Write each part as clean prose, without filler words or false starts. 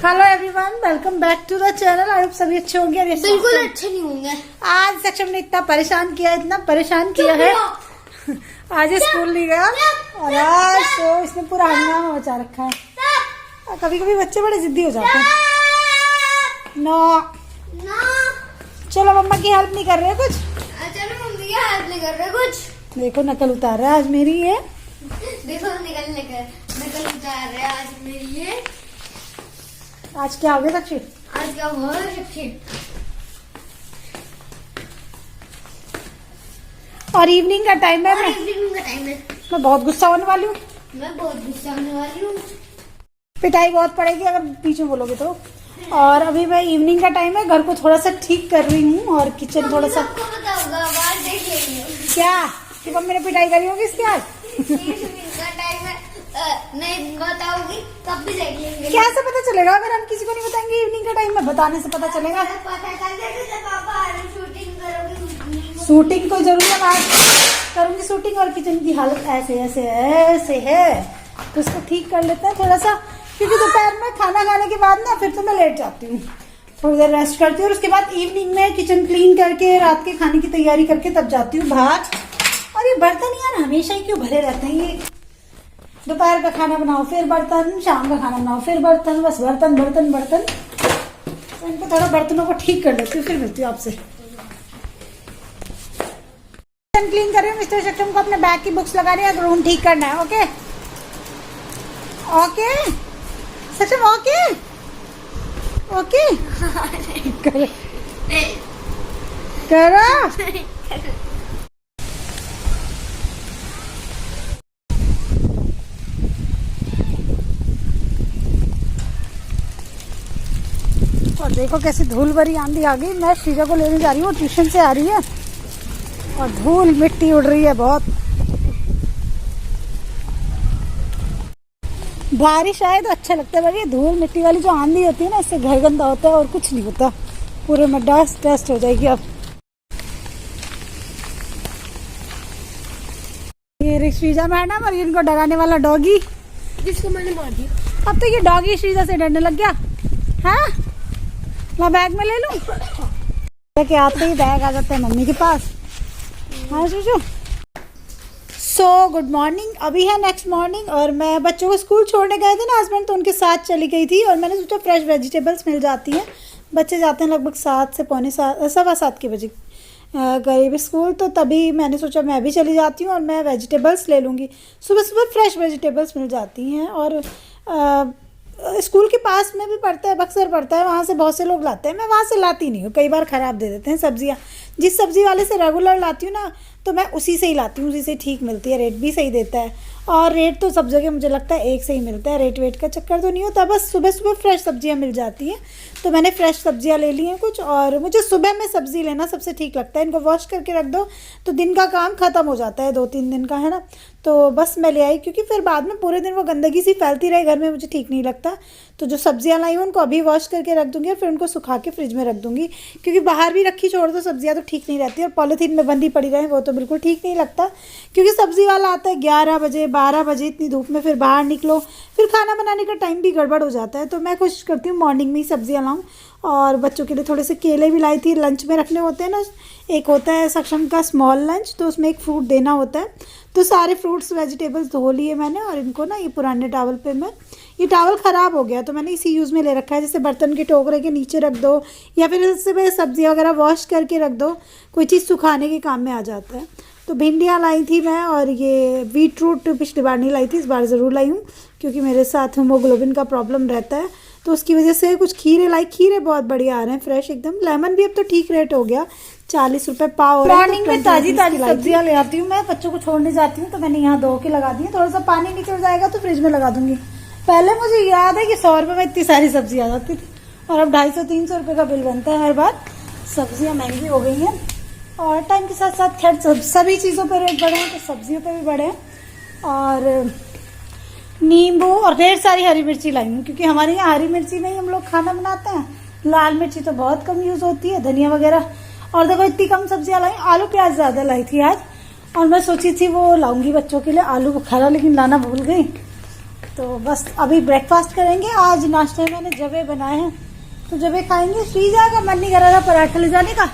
Hello everyone, welcome back to the channel. आप सभी अच्छे होंगे? बिल्कुल अच्छे नहीं होंगे। आज सक्षम ने इतना परेशान किया है आज स्कूल नहीं गया और आज तो इसने पूरा हंगामा मचा रखा है। कभी कभी बच्चे बड़े जिद्दी हो जाते हैं। नो चलो, मम्मा की हेल्प नहीं कर रहे कुछ। चलो मम्मी की हेल्प नहीं कर रहे कुछ। देखो नकल उतार रहा है आज मेरी ये। देखो नकल उतार रहे आज मेरी ये। आज क्या हो गया दक्षिण? आज क्या हुआ दक्षिण? और इवनिंग का टाइम है। मैं बहुत गुस्सा होने वाली हूँ। मैं बहुत गुस्सा होने वाली हूँ। पिटाई बहुत पड़ेगी अगर बीच में बोलोगे तो। और अभी मैं इवनिंग का टाइम है, घर को थोड़ा सा ठीक कर रही हूँ और किचन थोड़ा सा। आपको पता होगा, बाहर देख लेंगे क्या कि मम्मी ने पिटाई करी होगी इसकी आज? टाइम है नहीं बताओगी तब भी देख लेंगे। क्या से पता चलेगा अगर हम किसी को नहीं बताएंगे? इवनिंग का टाइम में बताने से पता चलेगा। पता कर लेंगे जब पापा शूटिंग करोगे। शूटिंग को जरूर मैं आज करूंगी शूटिंग। और किचन की हालत ऐसे ऐसे ऐसे है तो उसको ठीक कर लेते हैं थोड़ा सा, क्योंकि दोपहर में खाना खाने के बाद ना फिर तो मैं लेट जाती हूँ, थोड़ी देर रेस्ट करती हूँ और उसके बाद इवनिंग में किचन क्लीन करके रात के खाने की तैयारी करके तब जाती हूँ बाहर। और ये बर्तन यार हमेशा ही क्यों भरे रहते हैं? ये दोपहर का खाना बनाओ फिर बर्तन, शाम का खाना बनाओ फिर बर्तन, बस बर्तन बर्तन बर्तन। तो इनको थोड़ा बर्तनों को ठीक कर लेती हूँ, फिर मिलती हूँ आपसे। किचन क्लीन कर रही हूँ। मिस्टर सक्षम को अपने बैग की बुक्स लगा रही है, रूम ठीक करना है। ओके ओके सक्षम, ओके ओके करो करो। और देखो कैसी धूल भरी आंधी आ गई। मैं श्रीजा को लेने जा रही हूँ, ट्यूशन से आ रही है और धूल मिट्टी उड़ रही है बहुत। बारिश आए तो अच्छा लगता है, पर ये धूल मिट्टी वाली जो आंधी होती है ना, इससे घर गंदा होता है और कुछ नहीं होता। पूरे में डस्ट हो जाएगी। अब ये श्रीजा मैडम और इनको डराने वाला डॉगी जिसको मैंने मार दिया। अब तो ये डॉगी श्रीजा से डरने लग गया। हाँ, मैं बैग में ले लूं? लेके आते ही बैग आ जाते हैं मम्मी के पास। हाँ जीजू। So good morning. अभी है नेक्स्ट मॉर्निंग और मैं बच्चों को स्कूल छोड़ने गए थे ना हस्बैंड, तो उनके साथ चली गई थी और मैंने सोचा फ्रेश वेजिटेबल्स मिल जाती हैं। बच्चे जाते हैं लगभग 7 से पौने 7, 7:15 के बजे करीब स्कूल, तो तभी मैंने सोचा मैं भी चली जाती हूँ और मैं वेजिटेबल्स ले लूँगी। सुबह सुबह फ्रेश वेजिटेबल्स मिल जाती हैं और स्कूल के पास में भी पड़ता है, बक्सर पड़ता है, वहाँ से बहुत से लोग लाते हैं। मैं वहाँ से लाती नहीं हूँ, कई बार ख़राब दे देते हैं सब्जियाँ। जिस सब्ज़ी वाले से रेगुलर लाती हूँ ना, तो मैं उसी से ही लाती हूँ, उसी से ठीक मिलती है, रेट भी सही देता है। और रेट तो सब जगह मुझे लगता है एक से ही मिलता है, रेट वेट का चक्कर तो नहीं होता। बस सुबह सुबह फ्रेश सब्जियाँ मिल जाती हैं, तो मैंने फ्रेश सब्जियाँ ले ली हैं कुछ। और मुझे सुबह में सब्ज़ी लेना सबसे ठीक लगता है। इनको वॉश करके रख दो तो दिन का काम ख़त्म हो जाता है, 2-3 दिन का, है ना। तो बस मैं ले आई, क्योंकि फिर बाद में पूरे दिन वो गंदगी सी फैलती रहे घर में, मुझे ठीक नहीं लगता। तो जो सब्जियां लाई हूँ उनको अभी वॉश करके रख दूंगी और फिर उनको सुखा के फ्रिज में रख दूंगी, क्योंकि बाहर भी रखी छोड़ दो सब्जियां तो ठीक नहीं रहती। और पॉलीथीन में बंदी पड़ी रहे वो तो बिल्कुल ठीक नहीं लगता, क्योंकि सब्जी वाला आता है 11 बजे 12 बजे, इतनी धूप में फिर बाहर निकलो, फिर खाना बनाने का टाइम भी गड़बड़ हो जाता है। तो मैं कोशिश करती हूँ मॉर्निंग में ही सब्जियाँ लाऊँ। और बच्चों के लिए थोड़े से केले भी लाई थी, लंच में रखने होते हैं ना। एक होता है सक्षम का स्मॉल लंच, तो उसमें एक फ्रूट देना होता है। तो सारे फ्रूट्स वेजिटेबल्स धो लिए मैंने और इनको ना ये पुराने टावल पे मैं, ये टावल ख़राब हो गया तो मैंने इसी यूज़ में ले रखा है। जैसे बर्तन के टोकरे के नीचे रख दो या फिर इससे सब्जियाँ वगैरह वॉश करके रख दो, कोई चीज़ सुखाने के काम में आ जाता है। तो भिंडियाँ लाई थी मैं, और ये बीट रूट पिछली बार नहीं लाई थी, इस बार ज़रूर लाई हूँ, क्योंकि मेरे साथ हीमोग्लोबिन का प्रॉब्लम रहता है, तो उसकी वजह से। कुछ खीरे लाई, खीरे बहुत बढ़िया आ रहे हैं फ्रेश एकदम। लेमन भी अब तो ठीक रेट हो गया, 40 रुपये पाव। मॉर्निंग में ताज़ी ताज़ी सब्जियाँ ले आती हूँ मैं, बच्चों को छोड़ने जाती हूँ तो मैंने यहाँ धो के लगा दी है। थोड़ा सा पानी निकल जाएगा तो फ्रिज में लगा दूंगी। पहले मुझे याद है कि 100 रुपये में इतनी सारी सब्जी आ जाती थी, और अब 250-300 रुपये का बिल बनता है हर बार। सब्जियाँ महंगी हो गई हैं और टाइम के साथ साथ खैर सभी चीज़ों पर रेट बढ़े हैं, तो सब्जियों पर भी बढ़े हैं। और नींबू और ढेर सारी हरी मिर्ची लाई हूँ, क्योंकि हमारे यहाँ हरी मिर्ची नहीं हम लोग खाना बनाते हैं, लाल मिर्ची तो बहुत कम यूज़ होती है, धनिया वगैरह। और देखो इतनी कम सब्जियाँ लाई। आलू प्याज ज़्यादा लाई थी आज, और मैं सोची थी वो लाऊंगी बच्चों के लिए आलू बुखारा, लेकिन लाना भूल गई। तो बस अभी ब्रेकफास्ट करेंगे। आज नाश्ते में मैंने जवे बनाए हैं तो जवे खाएंगे। श्रीजा का मन नहीं कर रहा था पराठा ले जाने का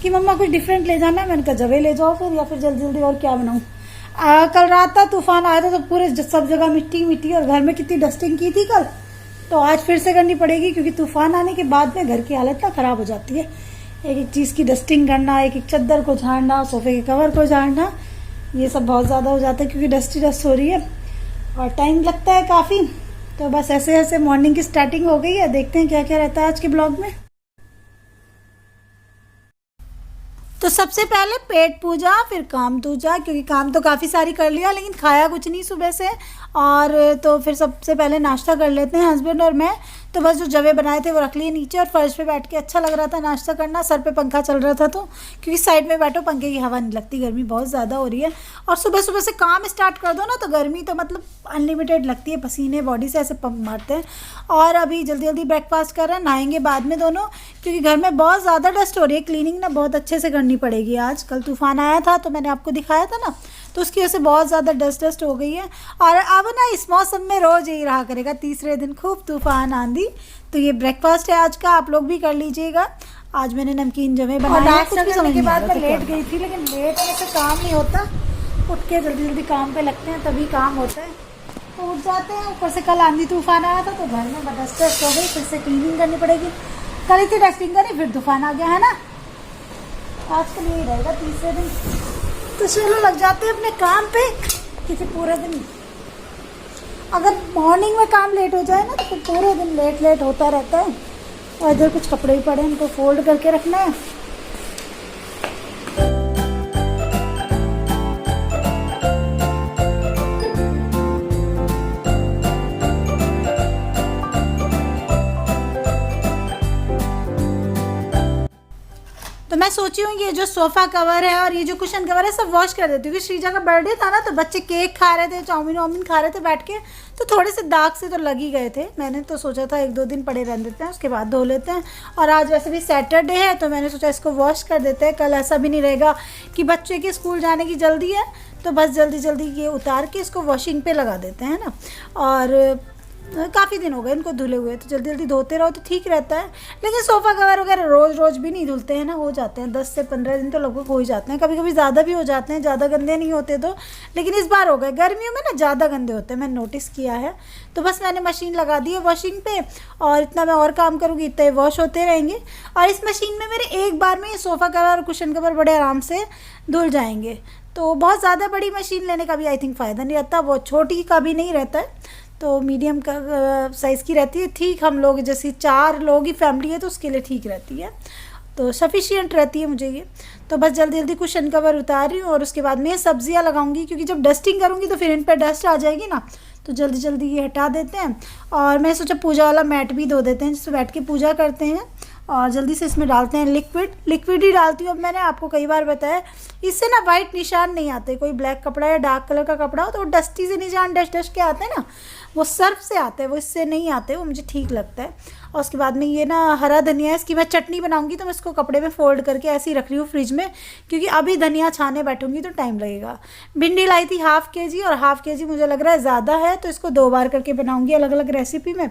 कि मम्मा कुछ डिफरेंट ले जाना है। मैंने कहा जवे ले जाओ फिर, या फिर जल्दी जल्दी और क्या बनाऊं। कल रात था तूफान आया था तो पूरे सब जगह मिट्टी मिट्टी, और घर में कितनी डस्टिंग की थी कल, तो आज फिर से करनी पड़ेगी क्योंकि तूफान आने के बाद में घर की हालत ना खराब हो जाती है। एक एक चीज़ की डस्टिंग करना, एक एक चादर को झाड़ना, सोफे के कवर को झाड़ना, ये सब बहुत ज़्यादा हो जाता है क्योंकि डस्टी डस्ट हो रही है और टाइम लगता है काफ़ी। तो बस ऐसे ऐसे मॉर्निंग की स्टार्टिंग हो गई है। देखते हैं क्या क्या रहता है आज के ब्लॉग में। तो सबसे पहले पेट पूजा, फिर काम दूजा, क्योंकि काम तो काफ़ी सारी कर लिया लेकिन खाया कुछ नहीं सुबह से। और तो फिर सबसे पहले नाश्ता कर लेते हैं हस्बैंड और मैं। तो बस जो जवे बनाए थे वो रख लिए नीचे और फर्श पे बैठ के अच्छा लग रहा था नाश्ता करना। सर पे पंखा चल रहा था तो, क्योंकि साइड में बैठो पंखे की हवा नहीं लगती, गर्मी बहुत ज़्यादा हो रही है। और सुबह सुबह से काम स्टार्ट कर दो ना तो गर्मी तो मतलब अनलिमिटेड लगती है, पसीने बॉडी से ऐसे पंप मारते हैं। और अभी जल्दी जल्दी ब्रेकफास्ट कर रहे हैं, नहाएंगे बाद में दोनों, क्योंकि घर में बहुत ज़्यादा डस्ट हो रही है। क्लीनिंग ना बहुत अच्छे से करनी पड़ेगी आज। कल तूफान आया था तो मैंने आपको दिखाया था ना, तो उसकी वजह से बहुत ज़्यादा डस्ट हो गई है। और अब ना इस मौसम में रोज़ यही रहा करेगा, तीसरे दिन खूब तूफान आंधी। तो ये ब्रेकफास्ट है आज का, आप लोग भी कर लीजिएगा। आज मैंने नमकीन जवे बनाए। कुछ भी समझ के बाद मैं लेट गई थी, लेकिन लेट में से काम नहीं होता। उठ के जल्दी जल्दी काम पे लगते हैं तभी काम होता है, तो उठ जाते हैं। ऊपर से कल आंधी तूफान आया था तो घर में डस्ट हो गई, फिर से क्लीनिंग करनी पड़ेगी। कल इतनी डस्टिंग करी फिर तूफान आ गया है ना। आज के लिए रहेगा तीसरे दिन, तो चलो लग जाते हैं अपने काम पे। किसी पूरे दिन अगर मॉर्निंग में काम लेट हो जाए ना तो पूरे दिन लेट होता रहता है। और इधर कुछ कपड़े ही पड़े हैं, इनको फोल्ड करके रखना है। तो मैं सोची हूँ ये जो सोफ़ा कवर है और ये जो कुशन कवर है सब वॉश कर देती हूँ, क्योंकि श्रीजा का बर्थडे था ना तो बच्चे केक खा रहे थे, चाउमीन वाउमीन खा रहे थे बैठ के, तो थोड़े से दाग से तो लग ही गए थे। मैंने तो सोचा था 1-2 दिन पड़े रहने देते हैं, उसके बाद धो लेते हैं। और आज वैसे भी सैटरडे है तो मैंने सोचा इसको वॉश कर देते हैं। कल ऐसा भी नहीं रहेगा कि बच्चे के स्कूल जाने की जल्दी है तो बस जल्दी जल्दी ये उतार के इसको वॉशिंग पे लगा देते हैं ना। और काफ़ी दिन हो गए इनको धुले हुए, तो जल्दी जल्दी धोते रहो तो ठीक रहता है। लेकिन सोफ़ा कवर वगैरह रोज़ रोज़ भी नहीं धुलते हैं ना, हो जाते हैं 10 से 15 दिन तो लगभग हो ही जाते हैं। कभी कभी ज़्यादा भी हो जाते हैं, ज़्यादा गंदे नहीं होते तो, लेकिन इस बार हो गए। गर्मियों में ना ज़्यादा गंदे होते हैं, मैंने नोटिस किया है। तो बस मैंने मशीन लगा दी है वॉशिंग पे, और इतना मैं और काम करूँगी इतने वॉश होते रहेंगे। और इस मशीन में मेरे एक बार में ये सोफ़ा कवर और कुशन कवर बड़े आराम से धुल जाएंगे। तो बहुत ज़्यादा बड़ी मशीन लेने का भी आई थिंक फ़ायदा नहीं रहता, वो छोटी का भी नहीं रहता है, तो मीडियम का साइज़ की रहती है। ठीक हम लोग जैसे 4 लोग की फैमिली है तो उसके लिए ठीक रहती है, तो सफिशिएंट रहती है मुझे ये। तो बस जल्दी जल्दी कुशन कवर उतार रही हूँ और उसके बाद में सब्जियाँ लगाऊंगी, क्योंकि जब डस्टिंग करूँगी तो फिर इन पर डस्ट आ जाएगी ना, तो जल्दी जल्दी ये हटा देते हैं। और मैं सोचा पूजा वाला मैट भी धो देते हैं जिसमें बैठ के पूजा करते हैं। और जल्दी से इसमें डालते हैं लिक्विड ही डालती हूँ। अब मैंने आपको कई बार बताया, इससे ना वाइट निशान नहीं आते। कोई ब्लैक कपड़ा या डार्क कलर का कपड़ा हो तो डस्टी से निशान डस्ट के आते हैं ना, वो सर्फ से आते हैं, वो इससे नहीं आते, वो मुझे ठीक लगता है। और उसके बाद में ये ना हरा धनिया है, इसकी मैं चटनी बनाऊंगी तो मैं इसको कपड़े में फोल्ड करके ऐसे ही रख रही हूँ फ्रिज में, क्योंकि अभी धनिया छाने बैठूंगी तो टाइम लगेगा। भिंडी लाई थी 1/2 kg और 1/2 kg मुझे लग रहा है ज़्यादा है, तो इसको 2 बार करके बनाऊंगी अलग अलग रेसिपी में।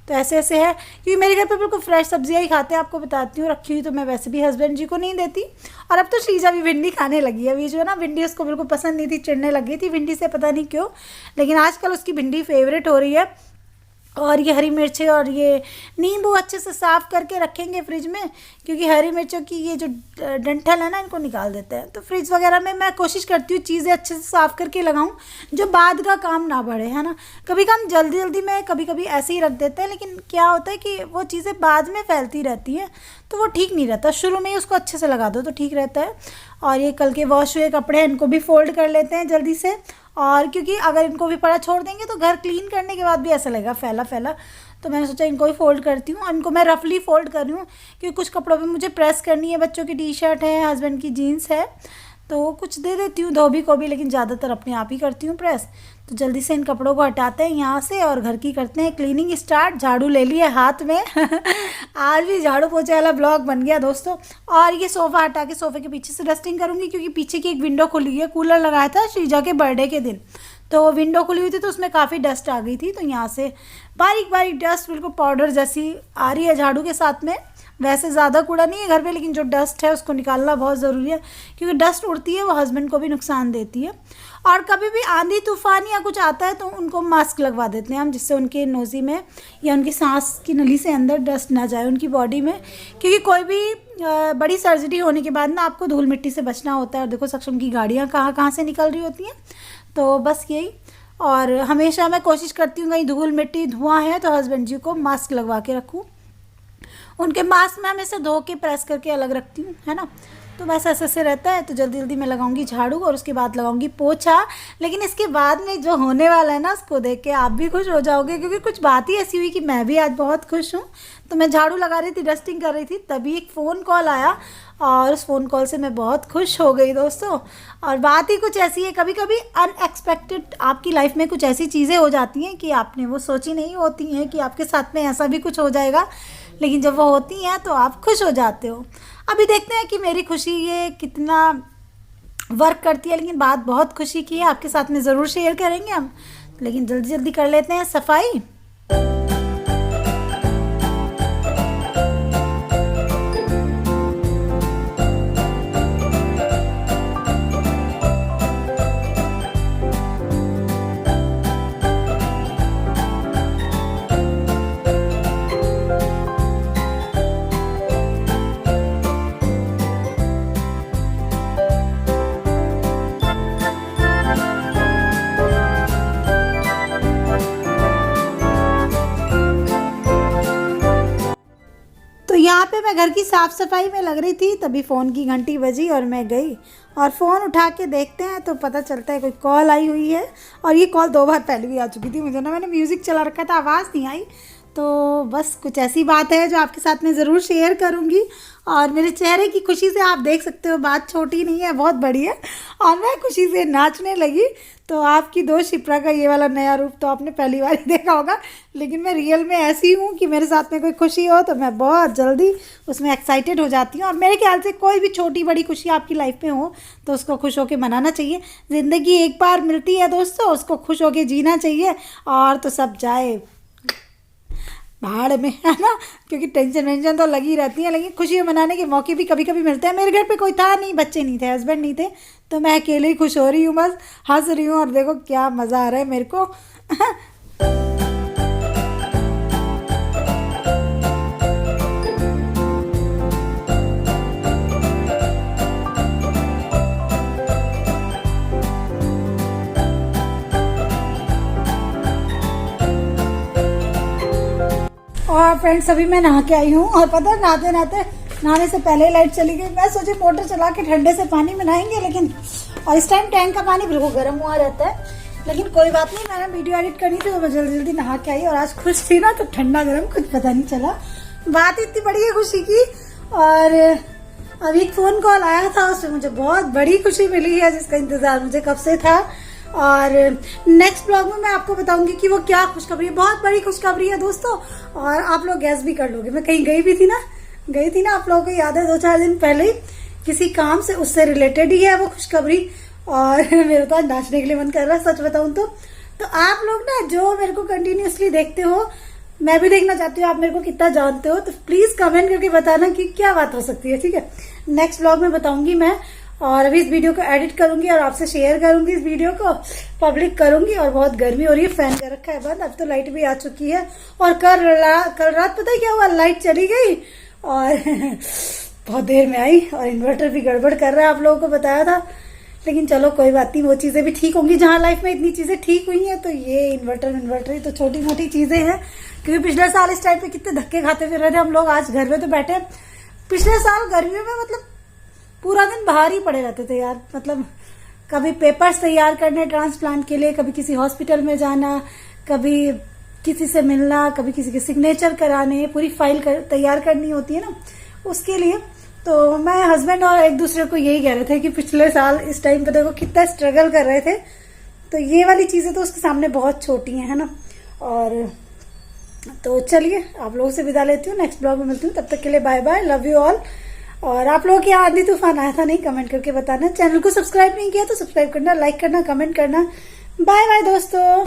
तो ऐसे ऐसे है, क्योंकि मेरे घर पे बिल्कुल फ्रेश सब्जियां ही खाते हैं। आपको बताती हूँ, रखी हुई तो मैं वैसे भी हस्बैंड जी को नहीं देती। और अब तो श्रीजा भी भिंडी खाने लगी है। अभी जो है ना भिंडी उसको बिल्कुल पसंद नहीं थी, चिढ़ने लग गई थी भिंडी से, पता नहीं क्यों, लेकिन आजकल उसकी भिंडी फेवरेट हो रही है। और ये हरी मिर्चें और ये नींबू अच्छे से साफ़ करके रखेंगे फ्रिज में, क्योंकि हरी मिर्चों की ये जो डंठल है ना इनको निकाल देते हैं। तो फ्रिज वगैरह में मैं कोशिश करती हूँ चीज़ें अच्छे से साफ़ करके लगाऊं, जो बाद का काम ना बढ़े, है ना। कभी काम जल्दी जल्दी में कभी कभी ऐसे ही रख देते हैं, लेकिन क्या होता है कि वो चीज़ें बाद में फैलती रहती हैं तो वो ठीक नहीं रहता। शुरू में ही उसको अच्छे से लगा दो तो ठीक रहता है। और ये कल के वॉश हुए कपड़े हैं, इनको भी फोल्ड कर लेते हैं जल्दी से। और क्योंकि अगर इनको भी पड़ा छोड़ देंगे तो घर क्लीन करने के बाद भी ऐसा लगेगा फैला फैला, तो मैंने सोचा इनको भी फोल्ड करती हूँ। और इनको मैं रफली फोल्ड कर रही हूँ, क्योंकि कुछ कपड़ों पे मुझे प्रेस करनी है। बच्चों की टी-शर्ट है, हस्बैंड की जीन्स है, तो कुछ दे देती हूँ धोबी को भी, लेकिन ज़्यादातर अपने आप ही करती हूँ प्रेस। तो जल्दी से इन कपड़ों को हटाते हैं यहाँ से और घर की करते हैं क्लीनिंग स्टार्ट। झाड़ू ले लिया हाथ में आज भी झाड़ू पोछे वाला ब्लॉग बन गया दोस्तों। और ये सोफ़ा हटा के सोफ़े के पीछे से डस्टिंग करूँगी, क्योंकि पीछे की एक विंडो खुली है, कूलर लगाया था श्रीजा के बर्थडे के दिन, तो विंडो खुली हुई थी तो उसमें काफ़ी डस्ट आ गई थी, तो यहाँ से बारीक बारीक डस्ट बिल्कुल पाउडर जैसी आ रही है झाड़ू के साथ में। वैसे ज़्यादा कूड़ा नहीं है घर पे, लेकिन जो डस्ट है उसको निकालना बहुत ज़रूरी है, क्योंकि डस्ट उड़ती है वो हस्बैंड को भी नुकसान देती है। और कभी भी आंधी तूफान या कुछ आता है तो उनको मास्क लगवा देते हैं हम, जिससे उनके नोज़ी में या उनकी सांस की नली से अंदर डस्ट ना जाए उनकी बॉडी में, क्योंकि कोई भी बड़ी सर्जरी होने के बाद ना आपको धूल मिट्टी से बचना होता है। और देखो सक्षम की गाड़ियाँ कहाँ कहाँ से निकल रही होती हैं, तो बस यही। और हमेशा मैं कोशिश करती हूँ कहीं धूल मिट्टी धुआं है तो हस्बैंड जी को मास्क लगवा के रखूँ। उनके मास्क में हमेशा धो के प्रेस करके अलग रखती हूँ, है ना। तो बस ऐसे से रहता है। तो जल्दी जल्दी मैं लगाऊंगी झाड़ू और उसके बाद लगाऊंगी पोछा। लेकिन इसके बाद में जो होने वाला है ना, उसको देख के आप भी खुश हो जाओगे, क्योंकि कुछ बात ही ऐसी हुई कि मैं भी आज बहुत खुश हूँ। तो मैं झाड़ू लगा रही थी, डस्टिंग कर रही थी, तभी एक फ़ोन कॉल आया और उस फ़ोन कॉल से मैं बहुत खुश हो गई दोस्तों। और बात ही कुछ ऐसी है, कभी कभी अनएक्सपेक्टेड आपकी लाइफ में कुछ ऐसी चीज़ें हो जाती हैं कि आपने वो सोची नहीं होती हैं कि आपके साथ में ऐसा भी कुछ हो जाएगा, लेकिन जब वो होती हैं तो आप खुश हो जाते हो। अभी देखते हैं कि मेरी खुशी ये कितना वर्क करती है, लेकिन बात बहुत खुशी की है, आपके साथ में ज़रूर शेयर करेंगे हम। लेकिन जल्दी जल्दी कर लेते हैं सफाई। तो यहाँ पे मैं घर की साफ़ सफाई में लग रही थी, तभी फ़ोन की घंटी बजी और मैं गई और फ़ोन उठा के देखते हैं तो पता चलता है कोई कॉल आई हुई है। और ये कॉल 2 बार पहले भी आ चुकी थी मुझे ना, मैंने म्यूज़िक चला रखा था, आवाज़ नहीं आई। तो बस कुछ ऐसी बात है जो आपके साथ में ज़रूर शेयर करूँगी। और मेरे चेहरे की खुशी से आप देख सकते हो बात छोटी नहीं है, बहुत बड़ी है। और मैं खुशी से नाचने लगी। तो आपकी दोस्त शिप्रा का ये वाला नया रूप तो आपने पहली बार ही देखा होगा, लेकिन मैं रियल में ऐसी हूँ कि मेरे साथ में कोई खुशी हो तो मैं बहुत जल्दी उसमें एक्साइटेड हो जाती हूँ। और मेरे ख्याल से कोई भी छोटी बड़ी खुशी आपकी लाइफ में हो तो उसको खुश होकर मनाना चाहिए। ज़िंदगी एक बार मिलती है दोस्तों, उसको खुश होकर जीना चाहिए। और तो सब जाए भाड़ में, है ना, क्योंकि टेंशन वेंशन तो लगी रहती है, लेकिन खुशी मनाने के मौके भी कभी कभी मिलते हैं। मेरे घर पे कोई था नहीं, बच्चे नहीं थे, हस्बैंड नहीं थे, तो मैं अकेले ही खुश हो रही हूँ, बस हंस रही हूँ। और देखो क्या मज़ा आ रहा है मेरे को। और फ्रेंड्स अभी मैं नहा के आई हूँ, और पता है नहाने से पहले लाइट चली गई। मैं सोची मोटर चला के ठंडे से पानी में नहाएंगे, लेकिन और इस टाइम टैंक का पानी बिल्कुल गर्म हुआ रहता है, लेकिन कोई बात नहीं, मैंने वीडियो एडिट करनी थी तो मैं जल्दी जल्दी नहा के आई। और आज खुश थी ना, तो ठंडा गर्म कुछ पता नहीं चला। बात इतनी बड़ी है खुशी की। और अभी एक फ़ोन कॉल आया था, उससे मुझे बहुत बड़ी खुशी मिली है, जिसका इंतज़ार मुझे कब से था। और नेक्स्ट ब्लॉग में मैं आपको बताऊंगी कि वो क्या खुशखबरी है, बहुत बड़ी खुशखबरी है दोस्तों। और आप लोग गैस भी कर लोगे, मैं कहीं गई भी थी ना, आप लोगों को याद है 2-4 दिन पहले ही किसी काम से, उससे रिलेटेड ही है वो खुशखबरी। और मेरा तो नाचने के लिए मन कर रहा है सच बताऊं तो आप लोग ना जो मेरे को कंटिन्यूसली देखते हो, मैं भी देखना चाहती हूँ आप मेरे को कितना जानते हो, तो प्लीज कमेंट करके बताना कि क्या बात हो सकती है, ठीक है। नेक्स्ट ब्लॉग में बताऊंगी मैं। और अभी इस वीडियो को एडिट करूंगी और आपसे शेयर करूंगी, इस वीडियो को पब्लिक करूंगी। और बहुत गर्मी हो रही है, फैन कर रखा है बंद, अब तो लाइट भी आ चुकी है। और कल रात पता है क्या हुआ, लाइट चली गई और बहुत देर में आई, और इन्वर्टर भी गड़बड़ कर रहा है, आप लोगों को बताया था। लेकिन चलो कोई बात नहीं, वो चीजें भी ठीक होंगी। जहाँ लाइफ में इतनी चीजें ठीक हुई हैं, तो ये इन्वर्टर ही तो छोटी मोटी चीजें हैं। क्योंकि पिछले साल इस टाइम पे कितने धक्के खाते फिर रहे थे हम लोग, आज घर में तो बैठे। पिछले साल गर्मियों में मतलब पूरा दिन बाहर ही पड़े रहते थे यार, मतलब कभी पेपर्स तैयार करने ट्रांसप्लांट के लिए, कभी किसी हॉस्पिटल में जाना, कभी किसी से मिलना, कभी किसी के सिग्नेचर कराने, पूरी फाइल तैयार करनी होती है ना, उसके लिए। तो मैं हस्बैंड और एक दूसरे को यही कह रहे थे कि पिछले साल इस टाइम पे देखो कितना स्ट्रगल कर रहे थे। तो ये वाली चीजें तो उसके सामने बहुत छोटी हैं, है ना। और तो चलिए आप लोगों से विदा लेती हूँ, नेक्स्ट ब्लॉग में मिलती हूँ, तब तक के लिए bye bye, love you all. और आप लोगों के यहाँ आंधी तूफान आया था नहीं, कमेंट करके बताना। चैनल को सब्सक्राइब नहीं किया तो सब्सक्राइब करना, लाइक करना, कमेंट करना। बाय बाय दोस्तों।